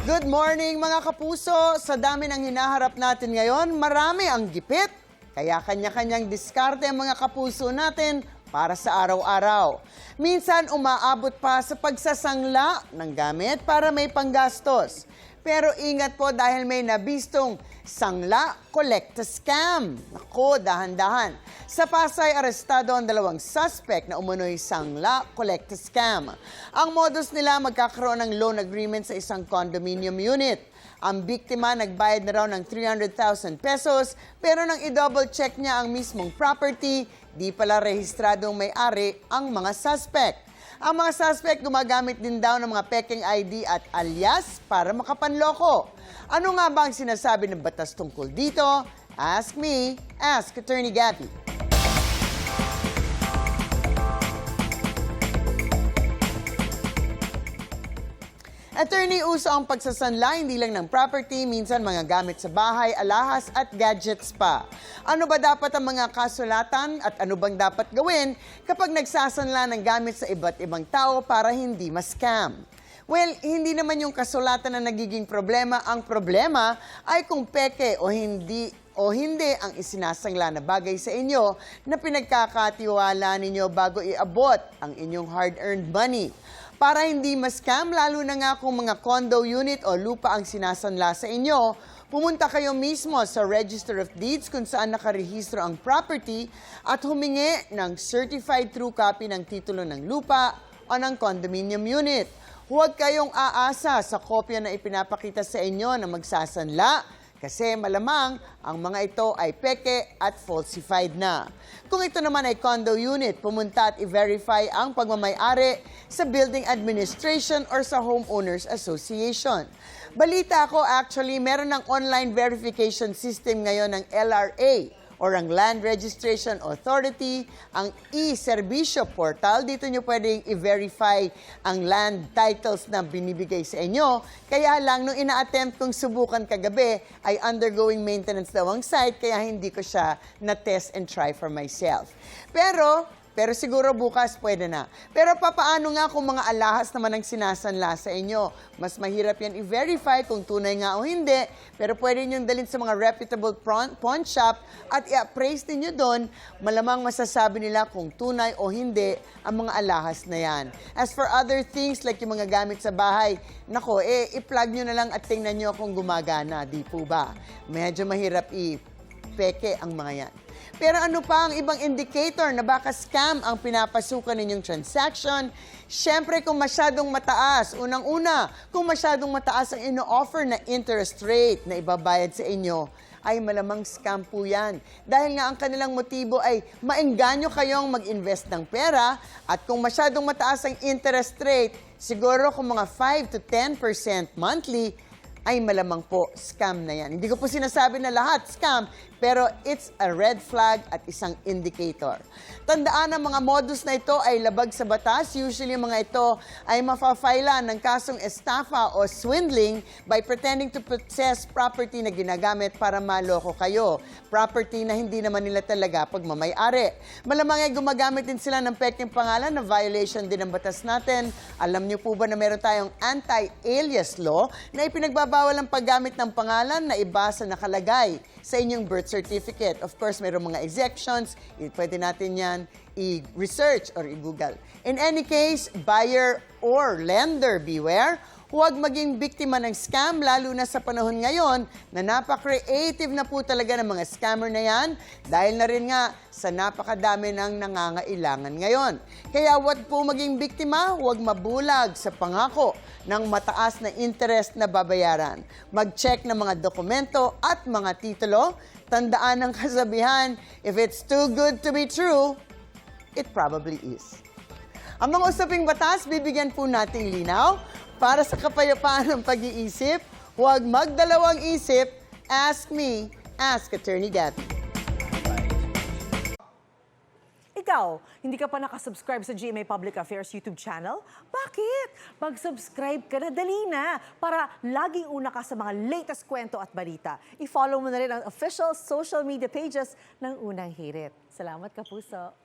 Good morning mga kapuso! Sa dami ng hinaharap natin ngayon, marami ang gipit. Kaya kanya-kanyang diskarte ang mga kapuso natin para sa araw-araw. Minsan umaabot pa sa pagsasangla ng gamit para may panggastos. Pero ingat po dahil may nabistong sangla kolekta scam. Naku, dahan-dahan. Sa Pasay, arestado ang dalawang suspect na umunoy sangla kolekta scam. Ang modus nila magkakaroon ng loan agreement sa isang condominium unit. Ang biktima nagbayad na raw ng 300,000 pesos pero nang i-double check niya ang mismong property, di pala rehistradong may-ari ang mga suspect. Ang mga suspect gumagamit din daw ng mga peking ID at alias para makapanloko. Ano nga ba ang sinasabi ng batas tungkol dito? Ask me, ask Attorney Gabby. Attorney, uso ang pagsasanla hindi lang ng property, minsan mga gamit sa bahay, alahas at gadgets pa. Ano ba dapat ang mga kasulatan at ano bang dapat gawin kapag nagsasanla ng gamit sa iba't ibang tao para hindi ma-scam? Well, hindi naman yung kasulatan na nagiging problema. Ang problema ay kung peke o hindi ang isinasangla na bagay sa inyo na pinagkakatiwala ninyo bago iabot ang inyong hard-earned money. Para hindi ma-scam, lalo na nga kung mga condo unit o lupa ang sinasanla sa inyo, pumunta kayo mismo sa Register of Deeds kung saan nakarehistro ang property at humingi ng certified true copy ng titulo ng lupa o ng condominium unit. Huwag kayong aasa sa kopya na ipinapakita sa inyo na magsasanla kasi malamang ang mga ito ay peke at falsified na. Kung ito naman ay condo unit, pumunta at i-verify ang pagmamay-ari sa Building Administration or sa Homeowners Association. Balita ko actually, meron ng online verification system ngayon ng LRA or ang Land Registration Authority, ang e-Servicio Portal. Dito nyo pwedeng i-verify ang land titles na binibigay sa inyo. Kaya lang, nung ina-attempt kong subukan kagabi, ay undergoing maintenance daw ang site, kaya hindi ko siya na-test and try for myself. Pero siguro bukas pwede na. Pero papaano nga kung mga alahas naman ang sinasanla sa inyo? Mas mahirap yan i-verify kung tunay nga o hindi. Pero pwede nyo dalhin sa mga reputable pawn shop at i-appraise ninyo doon. Malamang masasabi nila kung tunay o hindi ang mga alahas na yan. As for other things like yung mga gamit sa bahay, nako, i-plug nyo na lang at tingnan nyo kung gumagana. Di po ba? Medyo mahirap i-peke ang mga yan. Pero ano pa ang ibang indicator na baka scam ang pinapasukan ninyong transaction? Siyempre kung masyadong mataas, unang-una, kung masyadong mataas ang ino-offer na interest rate na ibabayad sa inyo, ay malamang scam po yan. Dahil nga ang kanilang motibo ay maengganyo kayong mag-invest ng pera at kung masyadong mataas ang interest rate, siguro kung mga 5 to 10% monthly, ay malamang po scam na yan. Hindi ko po sinasabi na lahat scam, pero it's a red flag at isang indicator. Tandaan ang mga modus na ito ay labag sa batas. Usually mga ito ay mafa-file ng kasong estafa o swindling by pretending to possess property na ginagamit para maloko kayo. Property na hindi naman nila talaga pagmamay-ari. Malamang ay gumagamit din sila ng peking pangalan na violation din ng batas natin. Alam niyo po ba na meron tayong anti-alias law na ipinagbabawal ang paggamit ng pangalan na iba sa nakalagay sa inyong birth certificate. Of course, mayroong mga exemptions. Pwede natin yan i-research or i-google. In any case, buyer or lender, beware. Huwag maging biktima ng scam, lalo na sa panahon ngayon na napaka-creative na po talaga ng mga scammer na yan dahil na rin nga sa napakadami ng nangangailangan ngayon. Kaya huwag po maging biktima, huwag mabulag sa pangako ng mataas na interest na babayaran. Mag-check ng mga dokumento at mga titulo. Tandaan ang kasabihan, if it's too good to be true, it probably is. Ang mga usaping batas, bibigyan po nating linaw. Para sa kapayapaan ng pag-iisip, huwag magdalawang isip. Ask me, ask Attorney Gabby. Ikaw, hindi ka pa nakasubscribe sa GMA Public Affairs YouTube channel? Bakit? Mag-subscribe ka na, dali na, para laging una ka sa mga latest kwento at balita. I-follow mo na rin ang official social media pages ng Unang Hirit. Salamat, Kapuso.